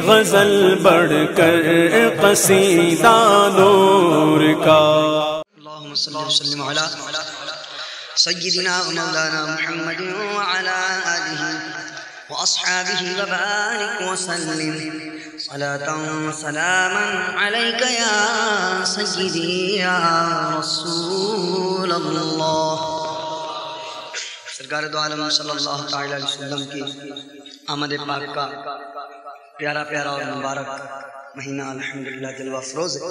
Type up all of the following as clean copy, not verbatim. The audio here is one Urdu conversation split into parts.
غزل بڑھ کر قصیدہ نور کا۔ اللہم صلی وسلم علی سیدنا و مولانا محمد وعلی آلہ واصحابہ وبارک وسلم صلاة و سلاما علیک یا سیدی یا رسول اللہ۔ سرکار دو عالم صلی اللہ تعالی علیہ وسلم کی آمد پاک کا پیارا پیارا اور مبارک مہینہ الحمدللہ جلوہ افروز ہے۔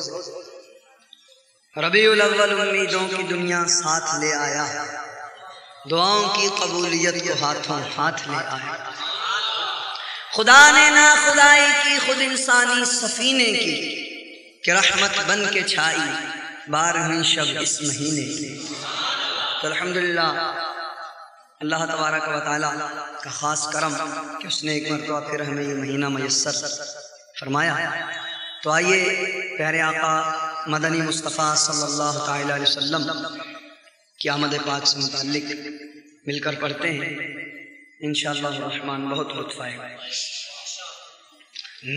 ربیع الاول امیدوں کی دنیا ساتھ لے آیا، دعاؤں کی قبولیت کو ہاتھوں ہاتھ لے آیا۔ خدا نے نا خدائی کی خود انسانی سفینے کی کہ رحمت بن کے چھائی 12ویں شب اس مہینے کی۔ تو الحمدللہ اللہ تبارک و تعالیٰ کا خاص کرم کہ اس نے ایک مرتبہ پھر ہمیں یہ مہینہ میسر فرمایا۔ تو آئیے پیارے آقا مدنی مصطفیٰ صلی اللہ تعالی علیہ وسلم کی آمد پاک سے متعلق مل کر پڑھتے ہیں، انشاءاللہ الرحمن بہت لطف آئے گا۔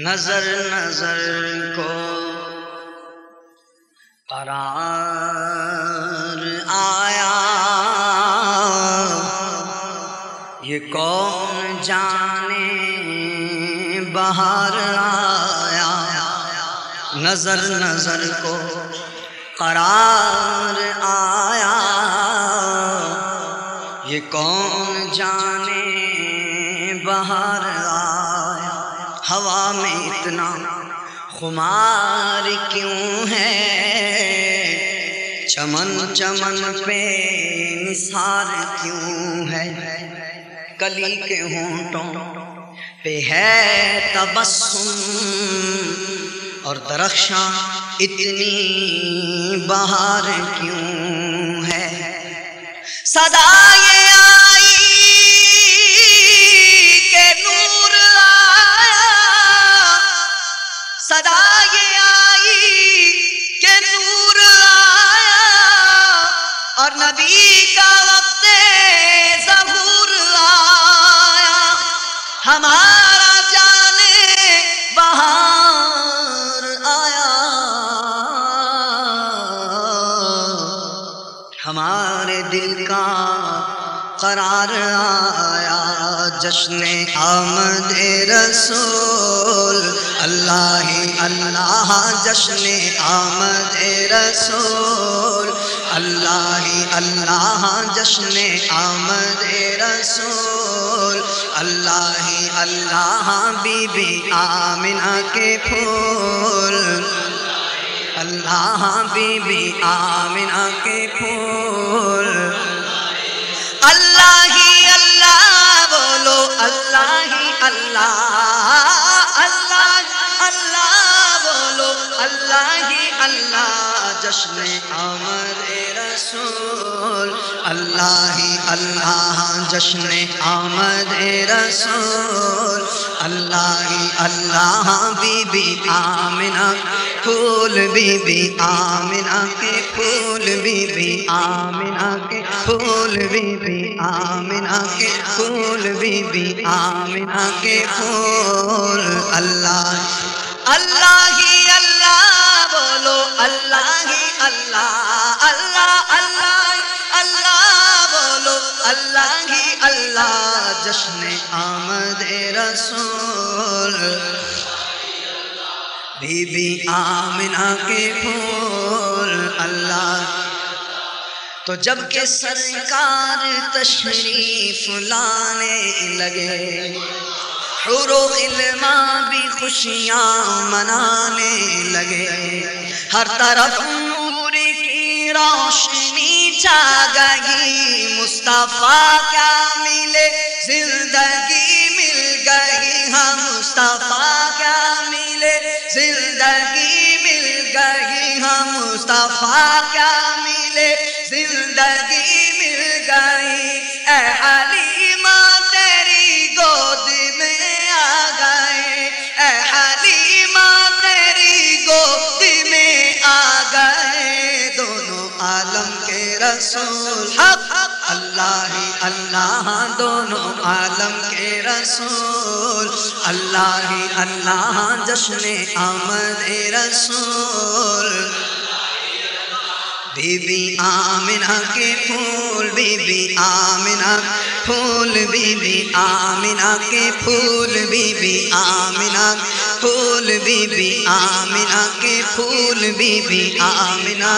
نظر نظر کو قرار آیا، یہ کون جانے بہار آیا۔ نظر نظر کو قرار آیا، یہ کون جانے بہار آیا۔ ہوا میں اتنا خمار کیوں ہے، چمن چمن پہ نثار کیوں ہے۔ کلی کے ہونٹوں پہ ہے تبسم، اور درخشاں اتنی بہار کیوں ہے۔ صدا یہ آئی کہ نور آیا، صدا یہ آئی کہ نور آیا، اور نبی کا وقت ظہور آیا۔ ہمارا جانے بہار آیا، ہمارے دل کا قرار آیا۔ جشن آمد رسول اللہ ہی اللہ، جشن آمد رسول اللہ ہی اللہ، جشن آمد رسول اللہ ہی اللہ۔ بی بی آمنہ کے پھول اللہ، بی بی آمنہ کے پھول اللہ ہی اللہ بولو، اللہ ہی اللہ، اللہ اللہ بولو، اللہ ہی اللہ۔ جشن آمد رسول اللہ ہی اللہ، جشن آمد رسول اللہ ہی اللہ۔ بی بی آمنہ پھول، بی بی آمنہ کے پھول، بی بی آمنہ کے پھول، بی بی آمنہ کے پھول، بی بی آمنہ کے پھول اللہ اللہ ہی اللہ بولو، اللہ ہی اللہ، اللہ اللہ اللہ بولو، اللہ ہی اللہ۔ جشن آمد رسول بی بی آمنہ کے پھول اللہ۔ تو جب کہ سرکار تشریف لانے لگے، حور و غلمان بھی خوشیاں منانے لگے، ہر طرف نور کی روشنی چھا گئی۔ مصطفیٰ کیا ملے زندگی مل گئی، ہاں مصطفیٰ کیا ملے زندگی مل گئی، ہاں مصطفیٰ کیا ملے زندگی مل گئی۔ اے حلیمہ تیری گود میں آ گئے، اے حلیمہ تیری گود میں آ گئے۔ دونوں عالم کے رسول حق اللہ ہی اللہ، دونوں عالم کے رسول اللہ ہی اللہ جشن آمد رسول بی بی آمنہ کے پھول بی بی آمنہ پھول بی بی آمنہ کے پھول بی بی آمنہ پھول بی بی آمنہ کے پھول بی بی آمنہ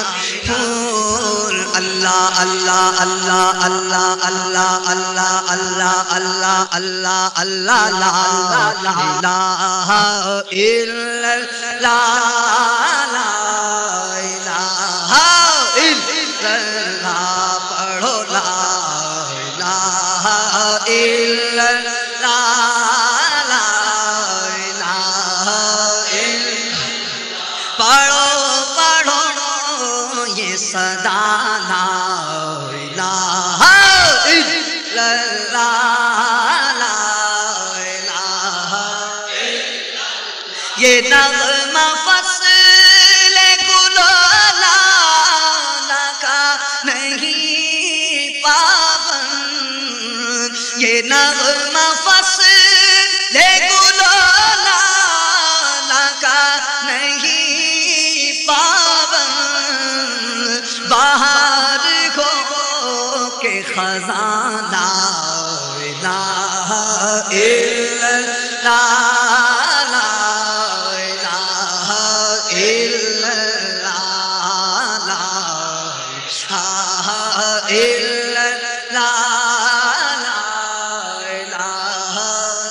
پھول اللہ اللہ اللہ اللہ اللہ اللہ اللہ اللہ اللہ اللہ لا الہ الا اللہ پڑھو لا الہ الا اللہ لا الہ الا پڑھو پڑھو یہ صدا لا الہ الا اللہ لا الہ الا یہ نغمہ فصل یہ نغمہ فصل گل و لالا کا نہیں پابند بہار ہو کے خزاں لا الہ الا اللہ لا الہ الا اللہ لا الہ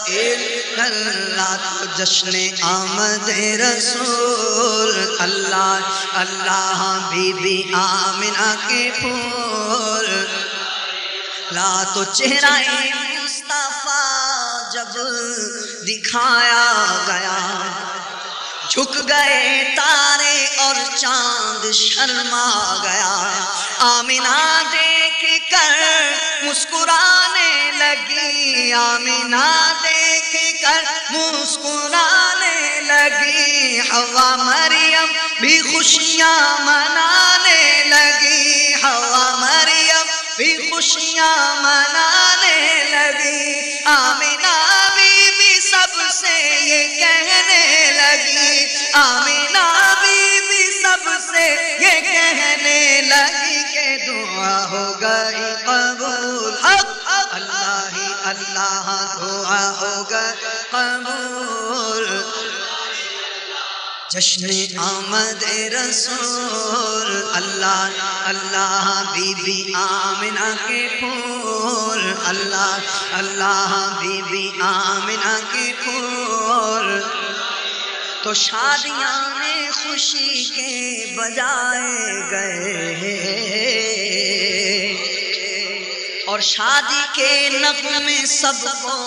الا اللہ جشن آمد رسول اللہ اللہ بی بی آمنہ کے پھول لا تو چہرہ مصطفیٰ جب دکھایا گیا جھک گئے تارے اور چاند شرما گیا آمنہ دیکھ کر مسکرانے لگی آمنہ دیکھ کر مسکرانے لگی حوا مریم بھی خوشیاں منانے لگی حوا مریم بھی خوشیاں منانے لگی آمنہ بی بی سب سے یہ کہنے لگی آمنہ بی بی سب سے یہ کہنے لگی کہ دعا ہو گئی قبول اللہ ہی اللہ دعا ہو گئی قبول جشن آمد رسول اللہ اللہ بی بی آمنہ کے پھول اللہ اللہ بی بی آمنہ کے پھول تو شادیاں میں خوشی کے بجائے گئے اور شادی کے نغمے سب کو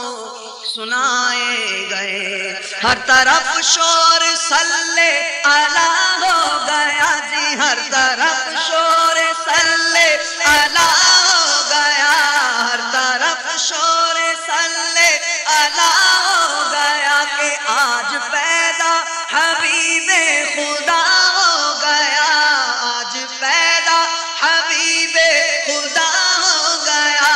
سنائے گئے ہر طرف شور صلی اللہ ہو گیا جی ہر طرف شور صلی اللہ ہو گیا ہر طرف شور صلی اللہ ہو گیا کہ آج پیدا حبیب خدا ہو گیا آج پیدا حبیب خدا ہو گیا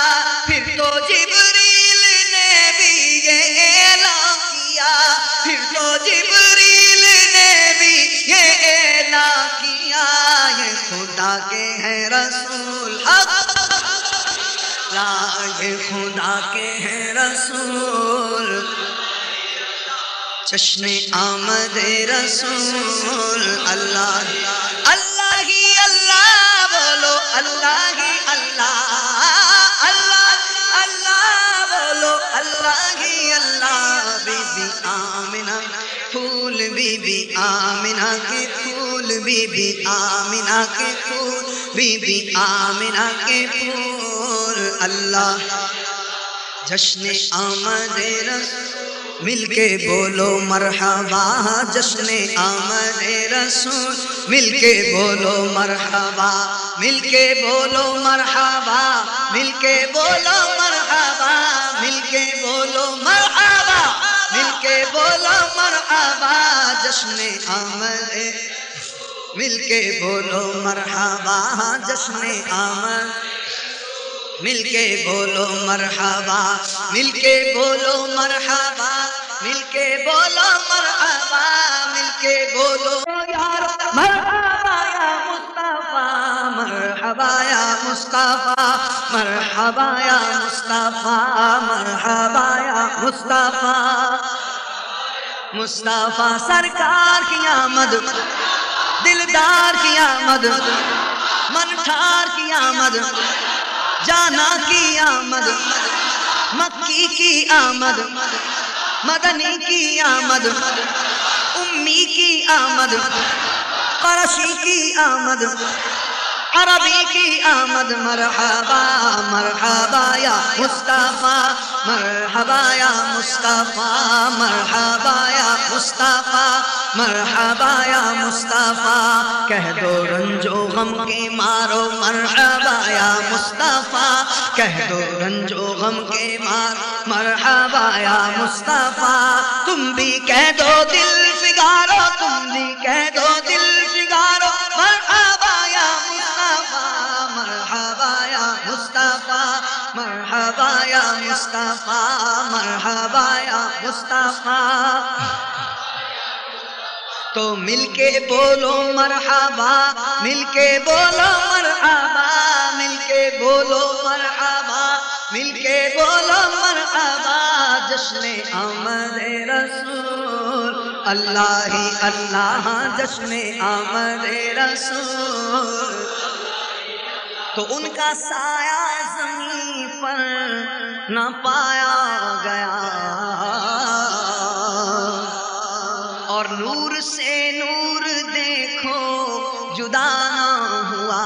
پھر تو جبریل نے بھی یہ اعلان کیا پھر تو جبریل نے بھی یہ اعلان کیا یہ خدا کے ہیں رسول حق لا یہ خدا کے ہیں رسول جشن آمد رسول اللہ اللہ ہی اللہ بولو اللہ ہی اللہ اللہ اللہ بولو اللہ ہی اللہ بی بی آمنہ پھول بی بی آمنہ کے پھول بی بی آمنہ کے پھول بی بی آمنہ کے پھول اللہ جشن آمد رسول مل کے بولو مرحبا جشن آمد رسول مل کے بولو مرحبا مل کے بولو مرحبا مل کے بولو مرحبا مل کے بولو مرحبا مل کے بولو مرحبا جشن آمد مل کے بولو مرحبا جشن آمد مل کے بولو مرحبا، مل کے بولو مرحبا، مل کے بولو مرحبا، مل کے بولو یار مرحبا یا مصطفیٰ، مرحبا یا مصطفیٰ، مرحبا یا مصطفیٰ، مرحبا یا مصطفیٰ، مصطفیٰ سرکار کی آمد، دلدار کی آمد، منٹھار کی آمد، جانا کی آمد، مکی کی آمد، مدنی کی آمد، امی کی آمد، قرشی کی آمد، عربی کی آمد، مرحبا مرحبا یا مصطفیٰ، مرحبا یا مصطفیٰ، مرحبا یا مصطفیٰ، مرحبا یا مصطفیٰ، کہہ دو رنج و غم کے مارو مرحبا یا مصطفیٰ، کہہ دو رنج و غم کے مارو مرحبا یا مصطفیٰ، تم بھی کہہ دو دل فگارو، تم بھی کہہ دو دل فگارو، مرحبا یا مصطفیٰ، مرحبا یا مصطفیٰ، مرحبا یا مصطفیٰ، مرحبا یا مصطفیٰ، تو مل کے بولو مرحبا، مل کے بولو مرحبا، مل کے بولو مرحبا، مل کے بولو مرحبا، جشن آمد رسول اللہ ہی اللہ، جشن آمد رسول، تو ان کا سایہ زمین پر نہ پایا گیا، اور نور سے نور دیکھو جدا نہ ہوا،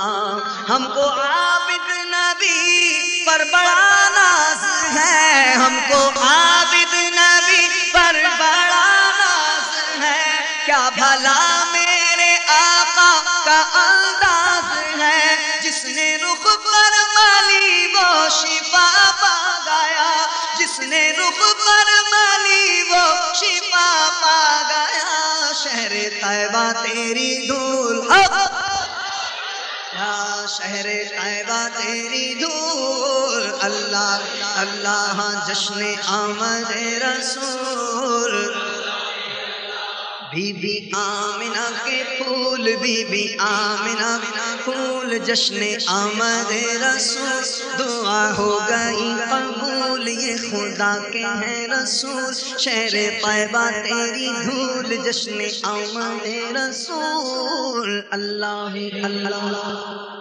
ہم کو عابد نبی پر بڑا ناز ہے، ہم کو عابد نبی پر بڑا ناز ہے، کیا بھلا میرے آقا کا انداز ہے، جس نے رخ پر مالی وہ شفا پا گیا، جس نے رخ پر مالی وہ شفا پا گیا، شہر طیبہ تیری دھول یا شہر طیبہ تیری دھول، اللہ اللہ جشن آمد رسول، بی بی آمنہ کے پھول، بی بی آمنہ پھول، جشن آمد رسول، دعا ہو گئی قبول، یہ خدا کے ہیں رسول، شہر طیبہ تیری دھول، جشن آمد رسول، اللہ اللہ